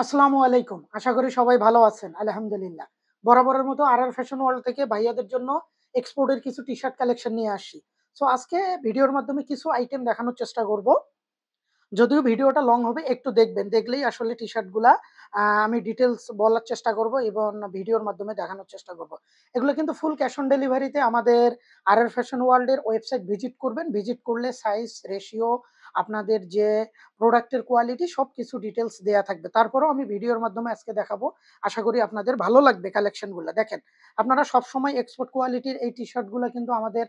আসসালামু আলাইকুম। আশা করি সবাই ভালো আছেন। আলহামদুলিল্লাহ। বরাবরের মতো আর ফ্যাশন ওয়ার্ল্ড থেকে ভাইয়াদের জন্য এক্সপোর্টের কিছু টি-শার্ট কালেকশন নিয়ে আসছি। সো আজকে ভিডিওর মাধ্যমে কিছু আইটেম দেখানোর চেষ্টা করব। যদিও ভিডিওটা লং হবে একটু দেখবেন। দেখলেই আসলে টি-শার্ট গুলা আমি ডিটেইলস বলার চেষ্টা করব এবং ভিডিওর মাধ্যমে দেখানোর চেষ্টা করব। এগুলো কিন্তু ফুল ক্যাশ অন ডেলিভারিতে আমাদের ফ্যাশন ওয়ার্ল্ড এর ওয়েবসাইট ভিজিট করবেন। ভিজিট করলে সাইজ, রেশিও, আপনাদের যে প্রোডাক্টের কোয়ালিটি সবকিছু ডিটেইলস দেয়া থাকবে। তারপরেও আমি ভিডিওর মাধ্যমে আজকে দেখাবো। আশা করি আপনাদের ভালো লাগবে কালেকশন গুলা। দেখেন, আপনারা সবসময় এক্সপোর্ট কোয়ালিটির এই টি-শার্ট গুলা কিন্তু আমাদের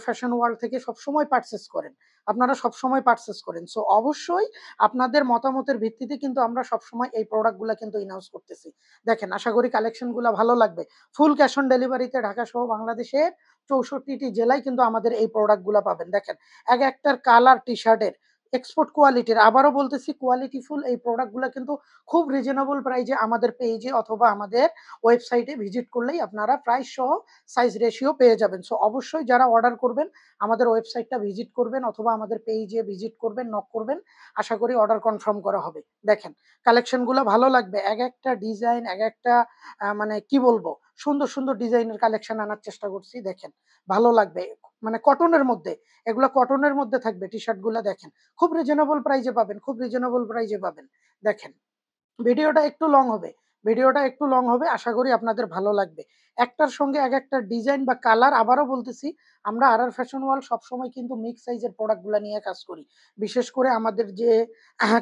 ফ্যাশন ওয়ার্ল্ড থেকে সবসময় পারচেজ করেন। আপনারা সবসময় পারচেজ করেন। সো অবশ্যই আপনাদের মতামতের ভিত্তিতে কিন্তু আমরা সবসময় এই প্রোডাক্ট গুলা কিন্তু ইনহাউস করতেছি। দেখেন, আশা করি কালেকশন গুলা ভালো লাগবে। ফুল ক্যাশ অন ডেলিভারিতে ঢাকা সহ বাংলাদেশের 64টি জেলায় কিন্তু আমাদের এই প্রোডাক্ট গুলা পাবেন। দেখেন, এক একটার কালার টি-শার্টের এক্সপোর্ট কোয়ালিটির, আবারও বলতেছি কোয়ালিটিফুল এই প্রোডাক্ট গুলা কিন্তু খুব রিজনেবল প্রাইজে আমাদের পেজে অথবা আমাদের ওয়েবসাইটে ভিজিট করলেই আপনারা প্রাইস সহ সাইজ রেশিও পেয়ে যাবেন। সো অবশ্যই যারা অর্ডার করবেন আমাদের ওয়েবসাইটটা ভিজিট করবেন অথবা আমাদের পেজে ভিজিট করবেন, নক করবেন। আশা করি অর্ডার কনফার্ম করা হবে। দেখেন, কালেকশনগুলো ভালো লাগবে। একেকটা ডিজাইন, একেকটা মানে কি বলবো? সুন্দর, সুন্দর ডিজাইনের কালেকশন আনার চেষ্টা করছি। দেখেন, ভালো লাগবে। মানে কটনের মধ্যে, এগুলা কটনের মধ্যে থাকবে টি-শার্ট গুলা দেখেন। খুব রিজনেবল প্রাইজে পাবেন, খুব রিজনেবল প্রাইজে পাবেন। দেখেন, ভিডিওটা একটু লং হবে। ভিডিওটা একটু লং হবে। আশা করি আপনাদের ভালো লাগবে। একটার সঙ্গে একেকটা ডিজাইন বা কালার, আবারও বলতেছি, আমরা ফ্যাশন ওয়ার্ল্ড সবসময় কিন্তু মিক্স সাইজের প্রোডাক্ট গুলা নিয়ে কাজ করি। বিশেষ করে আমাদের যে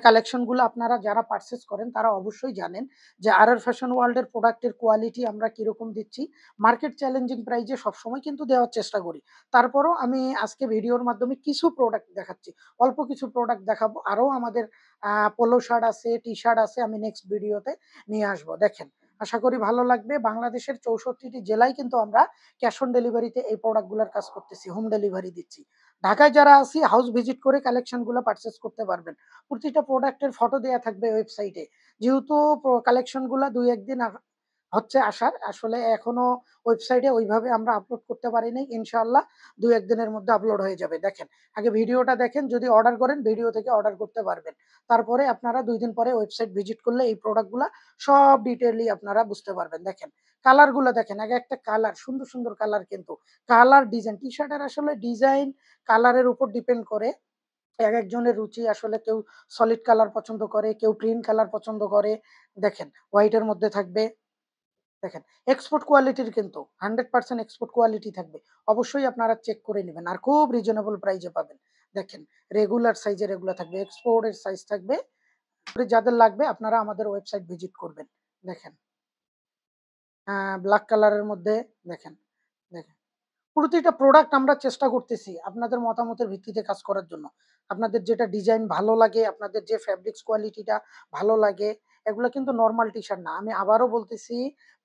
কালেকশন গুলো আপনারা যারা পারচেজ করেন তারা অবশ্যই জানেন যে ফ্যাশন ওয়ার্ল্ড এর প্রোডাক্টের কোয়ালিটি আমরা কিরকম দিচ্ছি। মার্কেট চ্যালেঞ্জিং প্রাইজে সবসময় কিন্তু দেওয়ার চেষ্টা করি। তারপরও আমি আজকে ভিডিওর মাধ্যমে কিছু প্রোডাক্ট দেখাচ্ছি। অল্প কিছু প্রোডাক্ট দেখাবো। আরো আমাদের পোলো শার্ট আছে, টি-শার্ট আছে, আমি নেক্সট ভিডিওতে নিয়ে আসবো। দেখেন, আশা করি ভালো লাগবে। বাংলাদেশের 64টি জেলায় কিন্তু আমরা ক্যাশ অন ডেলিভারিতে এই প্রোডাক্ট গুলার কাজ করতেছি, হোম ডেলিভারি দিচ্ছি। ঢাকায় যারা আছি হাউস ভিজিট করে কালেকশন গুলো পারচেজ করতে পারবেন। প্রতিটা প্রোডাক্টের ফটো দেয়া থাকবে ওয়েবসাইটে। যেহেতু কালেকশন গুলা ২-১ দিন হচ্ছে আসার, আসলে এখনো ওয়েবসাইটে ওইভাবে আমরা আপলোড করতে পারি নাই। ইনশাআল্লাহ ২-১ দিনের মধ্যে আপলোড হয়ে যাবে। দেখেন, আগে ভিডিওটা দেখেন, যদি অর্ডার করেন ভিডিও থেকে অর্ডার করতে পারবেন। তারপরে আপনারা ২ দিন পরে ওয়েবসাইট ভিজিট করলে এই প্রোডাক্ট গুলা সব ডিটেইলি আপনারা বুঝতে পারবেন। দেখেন, কালার গুলা দেখেন, একেকটা কালার সুন্দর, সুন্দর কালার কিন্তু। কালার, ডিজাইন, টি-শার্টের আসলে ডিজাইন কালারের উপর ডিপেন্ড করে। একেকজনের রুচি আসলে, কেউ সলিড কালার পছন্দ করে, কেউ প্রিন্ট কালার পছন্দ করে। দেখেন, হোয়াইট এর মধ্যে থাকবে। দেখেন, এক্সপোর্ট কোয়ালিটির কিন্তু 100% এক্সপোর্ট কোয়ালিটি থাকবে। অবশ্যই আপনারা চেক করে নিবেন। আর খুব রিজনেবল প্রাইস এ পাবেন। দেখেন, রেগুলার সাইজের এগুলা থাকবে, এক্সপোর্ট এর সাইজ থাকবে। যাদের লাগবে আপনারা আমাদের ওয়েবসাইট ভিজিট করবেন। দেখেন, ব্লাক কালারের মধ্যে দেখেন, দেখেন। প্রতিটা প্রোডাক্ট আমরা চেষ্টা করতেছি আপনাদের মতামতের ভিত্তিতে কাজ করার জন্য। আপনাদের যেটা ডিজাইন ভালো লাগে, আপনাদের যে ফেব্রিক্স কোয়ালিটিটা ভালো লাগে, এগুলা কিন্তু নরমাল টি-শার্ট না। আমি আবারও বলতেছি,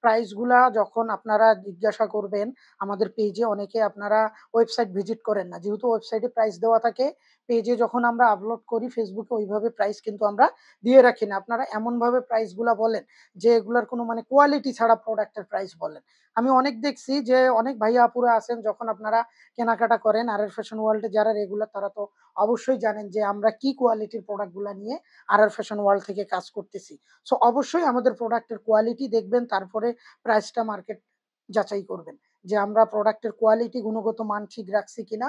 প্রাইস গুলা যখন আপনারা জিজ্ঞাসা করবেন আমাদের পেজে, অনেকে আপনারা ওয়েবসাইট ভিজিট করেন না। যেহেতু ওয়েবসাইটে প্রাইস দেওয়া থাকে, পেজে যখন আমরা আপলোড করি ফেসবুকে ওইভাবে প্রাইস কিন্তু আমরা দিয়ে রাখি না। আপনারা এমনভাবে প্রাইস গুলা বলেন যে এগুলার কোনো মানে কোয়ালিটি ছাড়া প্রোডাক্টের প্রাইস বলেন। আমি অনেক দেখছি যে অনেক ভাইয়া আপুরা আছেন, যখন আপনারা কেনাকাটা করেন ফ্যাশন ওয়ার্ল্ডে যারা রেগুলার, তারা তো অবশ্যই জানেন যে আমরা কি কোয়ালিটির প্রোডাক্ট গুলা নিয়ে ফ্যাশন ওয়ার্ল্ড থেকে কাজ করতেছি। সো অবশ্যই আমাদের প্রোডাক্টের কোয়ালিটি দেখবেন, তারপরে প্রাইসটা মার্কেট যাচাই করবেন যে আমরা প্রোডাক্টের কোয়ালিটি, গুণগত মান ঠিক রাখছি কিনা।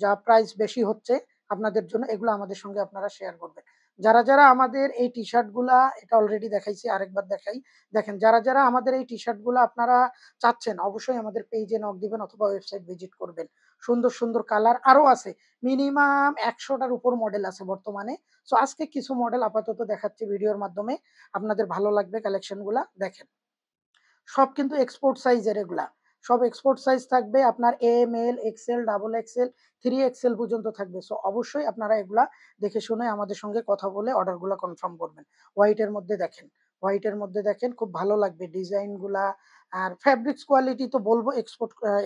যা প্রাইস বেশি হচ্ছে আপনাদের জন্য, এগুলো আমাদের সঙ্গে আপনারা শেয়ার করবেন। যারা যারা আমাদের এই টি-শার্ট গুলা, এটা অলরেডি দেখাইছি, আরেকবার দেখাই। দেখেন, যারা যারা আমাদের এই টি-শার্ট গুলা আপনারা চাচ্ছেন, অবশ্যই আমাদের পেজে নক দিবেন অথবা ওয়েবসাইট ভিজিট করবেন। সুন্দর, সুন্দর কালার আরো আছে। মিনিমাম ১০০ টার উপর মডেল আছে বর্তমানে। সো আজকে কিছু মডেল আপাতত দেখাচ্ছি ভিডিওর মাধ্যমে। আপনাদের ভালো লাগবে কালেকশন গুলা। দেখেন, সব কিন্তু এক্সপোর্ট সাইজের এগুলা। সব এক্সপোর্ট সাইজ থাকবে আপনার এম, এল, এক্সেল, ডাবল এক্সেল, 3 এক্সেল পর্যন্ত থাকবে। সো অবশ্যই আপনারা এগুলা দেখে শুনে আমাদের সঙ্গে কথা বলে অর্ডার গুলা কনফার্ম করবেন। হোয়াইট এর মধ্যে দেখেন, হোয়াইট এর মধ্যে দেখেন, খুব ভালো লাগবে ডিজাইন গুলা। আর ফেব্রিক্স কোয়ালিটি তো বলবো,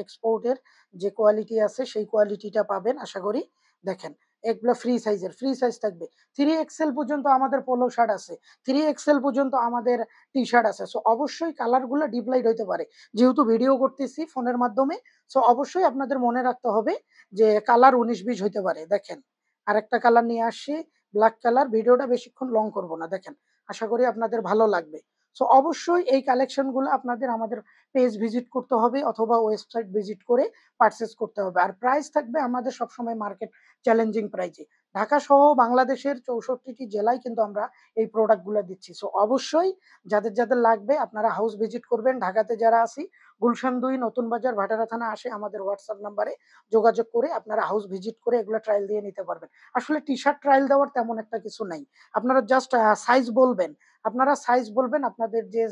এক্সপোর্ট এর যে কোয়ালিটি আছে সেই কোয়ালিটিটা পাবেন আশা করি। দেখেন, এগুলা ফ্রি সাইজ থাকবে। 3 এক্সেল পর্যন্ত আমাদের পোলো শার্ট আছে। 3 এক্সেল পর্যন্ত আমাদের টি-শার্ট আছে। সো অবশ্যই কালার গুলা ডিপ লাইট হইতে পারে। যেহেতু ভিডিও করতেছি ফোনের মাধ্যমে, সো অবশ্যই আপনাদের মনে রাখতে হবে যে কালার ১৯-২০ হইতে পারে। দেখেন, আরেকটা কালার নিয়ে আসছি, ব্লাক কালার। ভিডিওটা বেশিক্ষণ লং করব না। দেখেন, আশা করি আপনাদের ভালো লাগবে। সো অবশ্যই এই কালেকশনগুলো আপনাদের আমাদের পেজ ভিজিট করতে হবে অথবা ওয়েবসাইট ভিজিট করে পারচেজ করতে হবে। আর প্রাইস থাকবে আমাদের সবসময় মার্কেট চ্যালেঞ্জিং প্রাইজে। ঢাকা সহ বাংলাদেশের 64টি জেলায় কিন্তু আমরা এই প্রোডাক্টগুলো দিচ্ছি। সো অবশ্যই যাদের লাগবে আপনারা হাউস ভিজিট করবেন। ঢাকাতে যারা আছি গুলশান ২ নতুন বাজার ভাটারা থানা আসে আমাদের হোয়াটসঅ্যাপ নাম্বারে যোগাযোগ করে আপনারা হাউস ভিজিট করে এগুলো ট্রায়াল দিয়ে নিতে পারবেন। আসলে টি-শার্ট ট্রায়াল দেওয়ার তেমন একটা কিছু নাই। আপনারা জাস্ট সাইজ বলবেন। আপনারা সাইজ বলবেন, আপনাদের যে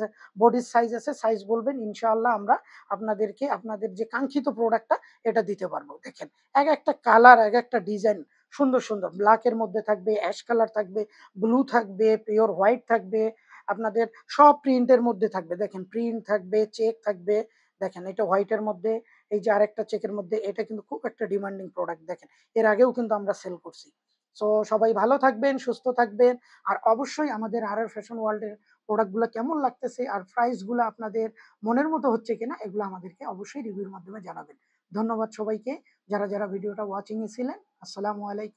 বডির সাইজ আছে সাইজ বলবেন। ইনশাআল্লাহ আমরা আপনাদেরকে আপনাদের যে কাঙ্ক্ষিত প্রোডাক্টটা এটা দিতে পারবো। দেখেন একেকটা কালার, একেকটা ডিজাইন সুন্দর, সুন্দর। ব্ল্যাক এর মধ্যে থাকবে, অ্যাশ কালার থাকবে, ব্লু থাকবে, পিওর হোয়াইট থাকবে। আপনাদের সব প্রিন্টের মধ্যে থাকবে। দেখেন প্রিন্ট থাকবে, চেক থাকবে। দেখেন এটা হোয়াইটের মধ্যে, এই যে আরেকটা চেকের মধ্যে, এটা কিন্তু খুব একটা ডিমান্ডিং প্রোডাক্ট। দেখেন এর আগেও কিন্তু আমরা সেল করছি। সো সবাই ভালো থাকবেন, সুস্থ থাকবেন। আর অবশ্যই আমাদের আর ফ্যাশন ওয়ার্ল্ড এর প্রোডাক্ট গুলো কেমন লাগতেছে আর প্রাইস গুলো আপনাদের মনের মতো হচ্ছে কিনা এগুলো আমাদেরকে অবশ্যই রিভিউর মাধ্যমে জানাবেন। ধন্যবাদ সবাইকে যারা ভিডিওটা ওয়াচিং এ ছিলেন। আসসালামু আলাইকুম।